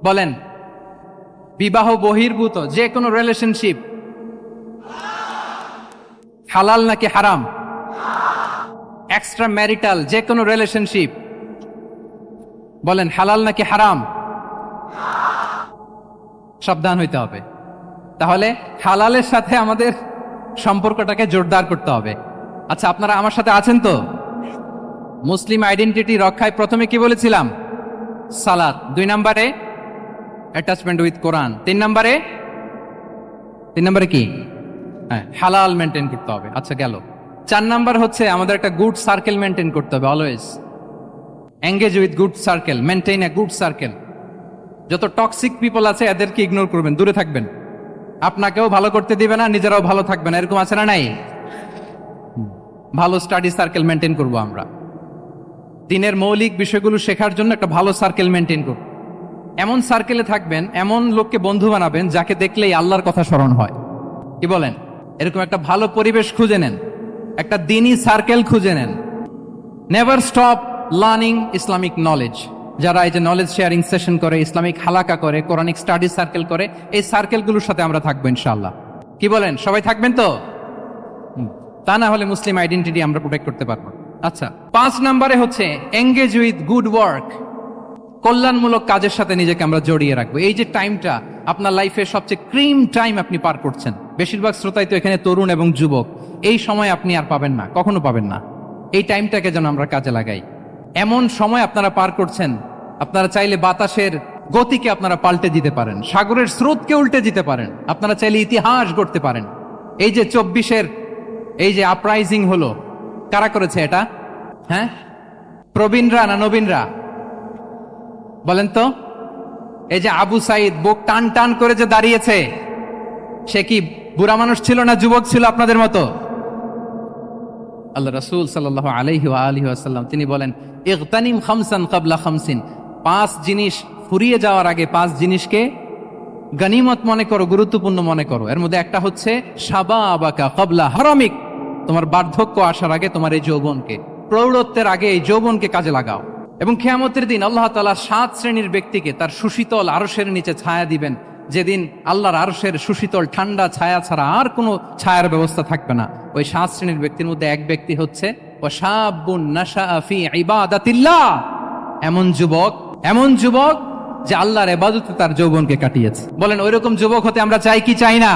বলেন, বিবাহ বহির্ভূত যে কোনো রিলেশনশিপ হালাল নাকি হারাম? এক্সট্রা ম্যারিটাল যে কোনো রিলেশনশিপ বলেন হালাল নাকি হারাম? সাবধান হইতে হবে। তাহলে হালালের সাথে আমাদের সম্পর্কটাকে জোরদার করতে হবে। আচ্ছা, আপনারা আমার সাথে আছেন তো? মুসলিম আইডেন্টিটি রক্ষায় প্রথমে কি বলেছিলাম? সালাত। 2 নম্বরে অ্যাটাচমেন্ট উইথ কোরআন। 3 নম্বরে কি? হ্যাঁ, হালাল মেনটেন করতে হবে। আচ্ছা, গেল। 4 নাম্বার হচ্ছে আমাদের একটা গুড সার্কেল মেনটেন করতে হবে। Always engage with good circle, maintain a good circle. যত টক্সিক পিপল আছে এদেরকে ইগনোর করবেন, দূরে থাকবেন। আপনাকেও ভালো করতে দিবে না, নিজেরাও ভালো থাকবে না। এরকম আছে না নাই? ভালো স্টাডি সার্কেল মেনটেন করব আমরা। দিনের মৌলিক বিষয়গুলো শেখার জন্য একটা ভালো সার্কেল মেনটেন করব। এমন সার্কেলে থাকবেন, এমন লোককে বন্ধু বানাবেন যাকে দেখলেই আল্লাহর কথা স্মরণ হয়। কি বলেন? এরকম একটা ভালো পরিবেশ খুঁজে নেন, একটা দ্বীনি সার্কেল খুঁজে নেন। Never stop learning Islamic knowledge. যারা এই যে নলেজ শেয়ারিং সেশন করে, ইসলামিক হালাকা করে, কোরআনিক স্টাডি সার্কেল করে, এই সার্কেলগুলোর সাথে আমরা থাকবো ইনশাআল্লাহ। কি বলেন? সবাই থাকবেন তো? তা না হলে মুসলিম আইডেন্টিটি আমরা প্রোটেক্ট করতে পারবো। আচ্ছা, 5 নম্বরে হচ্ছে এঙ্গেজ উইথ গুড ওয়ার্ক। কল্যাণমূলক কাজের সাথে নিজেকে আমরা জড়িয়ে রাখবো। এই যে টাইমটা আপনার লাইফের সবচেয়ে ক্রিম টাইম আপনি পার করছেন, বেশিরভাগ শ্রোতাই তো এখানে তরুণ এবং যুবক। এই সময় আপনি আর পাবেন না, কখনো পাবেন না। এই টাইমটাকে যেন আমরা কাজে লাগাই। এমন সময় আপনারা পার করছেন, আপনারা চাইলে বাতাসের গতিকে আপনারা পাল্টে দিতে পারেন, সাগরের স্রোতকে উল্টে দিতে পারেন, আপনারা চাইলে ইতিহাস গড়তে পারেন। এই যে 24-এর এই যে আপরাইজিং হলো, কারা করেছে এটা? হ্যাঁ, প্রবীণরা না নবীনরা? বলেন তো। এই যে আবু সাইদ বুক টান টান করে যে দাঁড়িয়েছে, সে কি বুড়া মানুষ ছিল না যুবক ছিল আপনাদের মতো? আল্লাহ রাসূল সাল্লাল্লাহু আলাইহি ওয়া আলিহি ওয়াসাল্লাম তিনি বলেন, ইগতানিম খামসান ক্বাবলা খামসিন। 5 জিনিস ফুরিয়ে যাওয়ার আগে 5 জিনিসকে গনিমত মনে করো, গুরুত্বপূর্ণ মনে করো। এর মধ্যে একটা হচ্ছে শাবাবাকা ক্বাবলা হারামিক। তোমার বার্ধক্য আসার আগে তোমার এই যৌবনকে, প্রৌঢ়ত্বের আগে এই যৌবনকে কাজে লাগাও। এবং কিয়ামতের দিন আল্লাহ তাআলা 7 শ্রেণীর ব্যক্তিকে তার সুশীতল আরশের নিচে ছায়া দিবেন, যেদিন আল্লাহর আরশের সুশীতল ঠান্ডা ছায়া ছাড়া আর কোনো ছায়ার ব্যবস্থা থাকবে না। ওই 7 শ্রেণীর ব্যক্তির মধ্যে এক ব্যক্তি হচ্ছে ওয়াশাবুন নাশাআ ফি ইবাদাতিল্লাহ। এমন যুবক যে আল্লাহর ইবাদতে তার যৌবনকে কাটিয়েছে। বলেন, ওইরকম যুবক হতে আমরা চাই কি চাই না?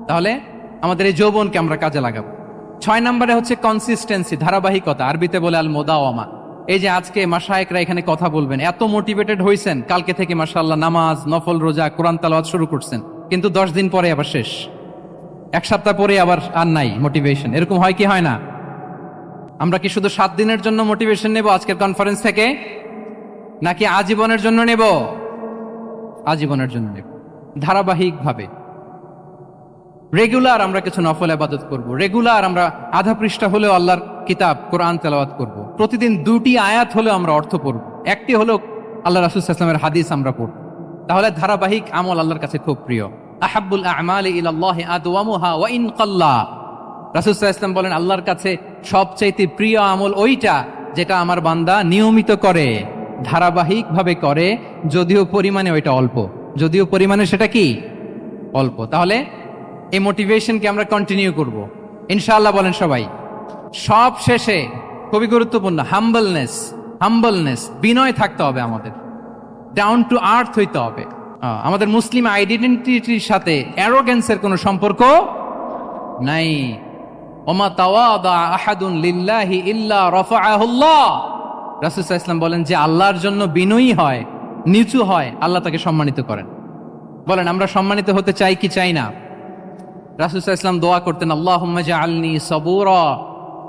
তাহলে আমাদের এই যৌবনকে আমরা কাজে লাগাবো। 6 নম্বরে হচ্ছে কনসিস্টেন্সি, ধারাবাহিকতা। আরবিতে বলে আল মুদাওয়ামা। এই যে আজকে মাশায়েখরা এখানে কথা বলবেন, এত মোটিভেটেড হইছেন, কালকে থেকে মাশাআল্লাহ নামাজ, নফল রোজা, কোরআন তেলাওয়াত শুরু করছেন, কিন্তু 10 দিন পরে আবার শেষ, 1 সপ্তাহ পরে আবার আর নাই মোটিভেশন। এরকম হয় কি হয় না? আমরা কি শুধু 7 দিনের জন্য মোটিভেশন নেব আজকের কনফারেন্স থেকে, নাকি আজীবনের জন্য নেব? আজীবনের জন্য নেব। ধারাবাহিকভাবে রেগুলার আমরা কিছু নফল ইবাদত করব, রেগুলার আমরা আধা পৃষ্ঠা হলেও আল্লাহর কিতাব কোরআন তেলাওয়াত করব, প্রতিদিন 2টি আয়াত হলেও আমরা অর্থ পড়ব, একটি হলেও আল্লাহ রাসূল সাল্লাল্লাহু আলাইহি ওয়াসাল্লামের হাদিস আমরা পড়ব। তাহলে ধারাবাহিক আমল আল্লাহর কাছে খুব প্রিয়। আহাব্বুল আ'মালি ইলাল্লাহি আদওয়ামুহা ওয়া ইন কাল্লা। রাসূল সাল্লাল্লাহু আলাইহি ওয়াসাল্লাম বলেন, আল্লাহর কাছে সবচাইতে প্রিয় আমল ওইটা যেটা আমার বান্দা নিয়মিত করে, ধারাবাহিকভাবে করে, যদিও পরিমাণে ওইটা অল্প, যদিও পরিমাণে সেটা কি অল্প। তাহলে এই মোটিভেশনকে আমরা কন্টিনিউ করব ইনশাআল্লাহ। বলেন সবাই। সব শেষে খুবই গুরুত্বপূর্ণ হাম্বলনেস, বিনয় থাকতে হবে আমাদের, ডাউন টু আর্থ হইতে হবে। আমাদের মুসলিম আইডেন্টিটির সাথে অ্যারোগেন্সের কোনো সম্পর্ক নাই। ওমা তাওয়াদা আহাদুন লিল্লাহি ইল্লা রাফাআহুল্লাহ। রাসূল সাল্লাল্লাহু আলাইহি ওয়াসাল্লাম বলেন, যে আল্লাহর জন্য বিনয়ী হয়, নিচু হয়, আল্লাহ তাকে সম্মানিত করেন। বলেন, আমরা সম্মানিত হতে চাই কি চাই না? রাসূল সাল্লাল্লাহু আলাইহি ওয়াসাল্লাম দোয়া করতেন, আল্লাহুম্মা জাআলনি সাবুরা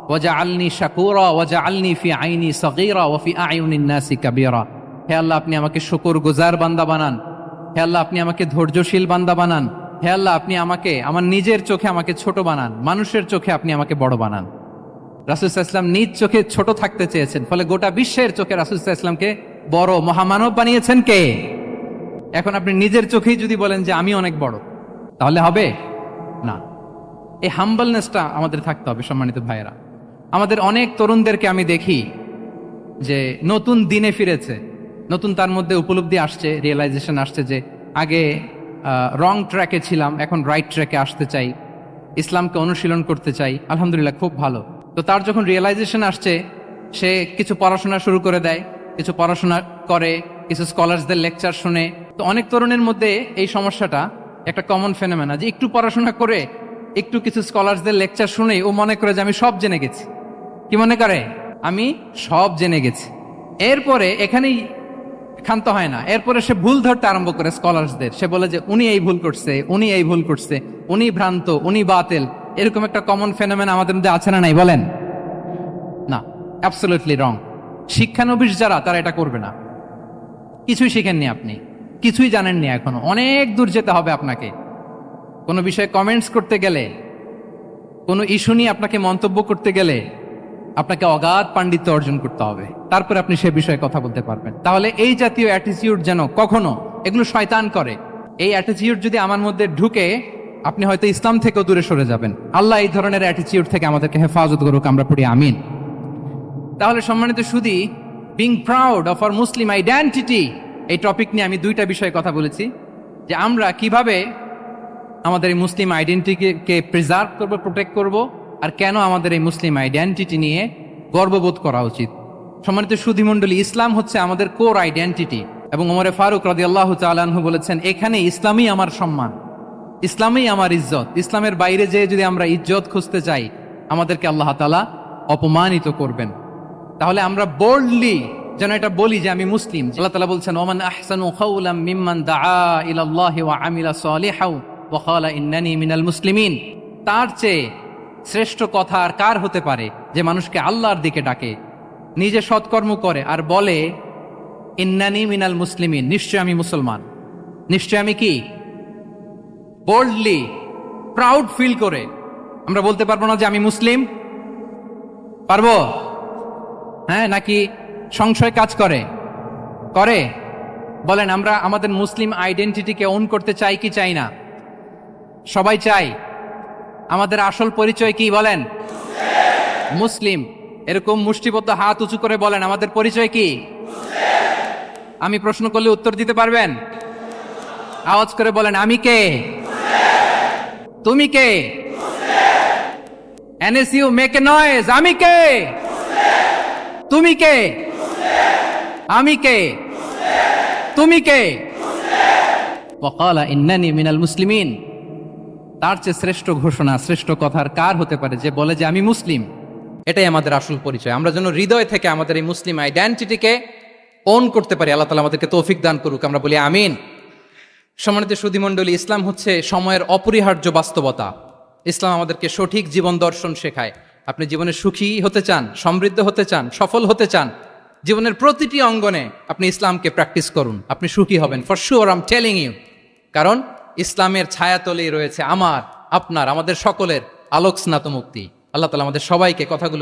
ওয়া জাআলনি শাকুরা ওয়া জাআলনি ফি আইনি সাগীরা ওয়া ফি আ'য়ুনিন নাসি কাবীরা। হে আল্লাহ, আপনি আমাকে শুকরগুজার বান্দা বানান। হে আল্লাহ, আপনি আমাকে ধৈর্যশীল বান্দা বানান। হে আল্লাহ, আপনি আমাকে আমার নিজের চোখে আমাকে ছোট বানান, মানুষের চোখে আপনি আমাকে বড় বানান। রাসূল সাল্লাল্লাহু আলাইহি ওয়াসাল্লাম নিজ চোখে ছোট থাকতে চেয়েছেন, ফলে গোটা বিশ্বের চোখে রাসূল সাল্লাল্লাহু আলাইহি ওয়াসাল্লামকে বড় মহামানব বানিয়েছেন কে? এখন আপনি নিজের চোখেই যদি বলেন যে আমি অনেক বড়, তাহলে হবে না। এই হাম্বলনেসটা আমাদের থাকতে হবে। সম্মানিত ভাইয়েরা, আমাদের অনেক তরুণদেরকে আমি দেখি যে নতুন দিনে ফিরেছে, নতুন তার মধ্যে উপলব্ধি আসছে, রিয়েলাইজেশন আসছে যে আগে রং ট্র্যাকে ছিলাম, এখন রাইট ট্র্যাকে আসতে চাই, ইসলামকে অনুশীলন করতে চাই। আলহামদুলিল্লাহ, খুব ভালো। তো তার যখন রিয়েলাইজেশন আসছে, সে কিছু পড়াশোনা শুরু করে দেয়, কিছু পড়াশোনা করে, কিছু স্কলারসদের লেকচার শুনে। তো অনেক তরুণের মধ্যে এই সমস্যাটা একটা কমন ফেনোমেনা, যে একটু পড়াশোনা করে, একটু কিছু স্কলারসদের লেকচার শুনেই ও মনে করে যে আমি সব জেনে গেছি। কি মনে করে? আমি সব জেনে গেছি। এরপরে এখানেই ক্ষান্ত হয় না, এরপরে সে ভুল ধরতে আরম্ভ করে স্কলারসদের। সে বলে যে উনি এই ভুল করছে, উনি এই ভুল করছে, উনি ভ্রান্ত, উনি বাতিল। এরকম একটা কমন ফেনোমেনা আমাদের মধ্যে আছে না নাই বলেন? না, অ্যাবসলিউটলি রং। শিক্ষানবিশ যারা, তারা এটা করবে না। কিছুই শিখেননি আপনি, কিছুই জানেননি, এখনো অনেক দূর যেতে হবে আপনাকে। কোনো বিষয়ে কমেন্টস করতে গেলে, কোনো ইস্যু নিয়ে আপনাকে মন্তব্য করতে গেলে আপনাকে অগাধ পাণ্ডিত্য অর্জন করতে হবে, তারপরে আপনি সে বিষয়ে কথা বলতে পারবেন। তাহলে এই জাতীয় অ্যাটিটিউড যেন কখনো, এগুলো শয়তান করে, এই অ্যাটিটিউড যদি আমার মধ্যে ঢুকে, আপনি হয়তো ইসলাম থেকেও দূরে সরে যাবেন। আল্লাহ এই ধরনের অ্যাটিটিউড থেকে আমাদেরকে হেফাজত করুক, আমরা পড়ি আমিন। তাহলে সম্মানিত সুধী, being proud of our Muslim identity, এই টপিক নিয়ে আমি দুইটা বিষয়ে কথা বলেছি, যে আমরা কিভাবে আমাদের এই মুসলিম আইডেন্টিটিকে প্রিজার্ভ করব, প্রোটেক্ট করব, আর কেন আমাদের এই মুসলিম আইডেন্টিটি নিয়ে গর্ববোধ করা উচিত। সম্মানিত সুধীমণ্ডলী, ইসলাম হচ্ছে আমাদের কোর আইডেন্টিটি, এবং ওমরে ফারুক রাদিয়াল্লাহু তাআলা আনহু বলেছেন, এখানে ইসলামই আমার সম্মান, ইসলামই আমার ইজ্জত। ইসলামের বাইরে যেয়ে যদি আমরা ইজ্জত খুঁজতে চাই, আমাদেরকে আল্লাহ তাআলা অপমানিত করবেন। তাহলে আমরা বোল্ডলি যেন এটা বলি যে আমি মুসলিম। আল্লাহ তাআলা বলছেন, ওমান আহসানু কাওলাম মিম্মান দাআ ইলাল্লাহি ওয়া আমিলা সালিহাও ওয়া ক্বালা ইন্নানি মিনাল মুসলিমিন। তার চেয়ে শ্রেষ্ঠ কথা আর কার হতে পারে, যে মানুষকে আল্লাহর দিকে ডাকে, নিজে সৎকর্ম করে আর বলে ইন্নানি মিনাল মুসলিমিন, নিশ্চয় আমি মুসলমান। নিশ্চয় আমি কি? বোল্ডলি, প্রাউড ফিল করে আমরা বলতে পারবো না যে আমি মুসলিম? পারবো? হ্যাঁ, নাকি সংশয় কাজ করে? করে? বলেন, আমরা আমাদের মুসলিম আইডেন্টিটিকে ওন করতে চাই কি চাই না? সবাই চাই। আমাদের আসল পরিচয় কি বলেন? মুসলিম। এরকম মুষ্টিবদ্ধ হাত উঁচু করে বলেন, আমাদের পরিচয় কি? আমি প্রশ্ন করলে উত্তর দিতে পারবেন? আওয়াজ করে বলেন, আমি কে? তুমি কে? এনএসইউ মেক এ নয়েজ, আমি কে? তুমি কে? আমি কে? তুমি কে? ওয়াকালা ইন্নানি মিনাল মুসলিমিন। তার চেয়ে শ্রেষ্ঠ ঘোষণা, শ্রেষ্ঠ কথার কার হতে পারে, যে বলে যে আমি মুসলিম। এটাই আমাদের আসল পরিচয়। আমরা যেন হৃদয় থেকে আমাদের এই মুসলিম আইডেন্টিটিকে ওন করতে পারি। আল্লাহ তাআলা আমাদেরকে তৌফিক দান করুক, আমরা বলি আমিন। সম্মানিত সুধীমণ্ডলী, ইসলাম হচ্ছে সময়ের অপরিহার্য বাস্তবতা। ইসলাম আমাদেরকে সঠিক জীবন দর্শন শেখায়। আপনি জীবনে সুখী হতে চান, সমৃদ্ধ হতে চান, সফল হতে চান, জীবনের প্রতিটি অঙ্গনে আপনি ইসলামকে প্র্যাকটিস করুন, আপনি সুখী হবেন, for sure, I am telling you. কারণ ইসলামের ছায়াতলেই রয়েছে আমার, আপনার, আমাদের সকলের আলোক স্নাত মুক্তি। আল্লাহ তাআলা আমাদের সবাইকে কথাগুলো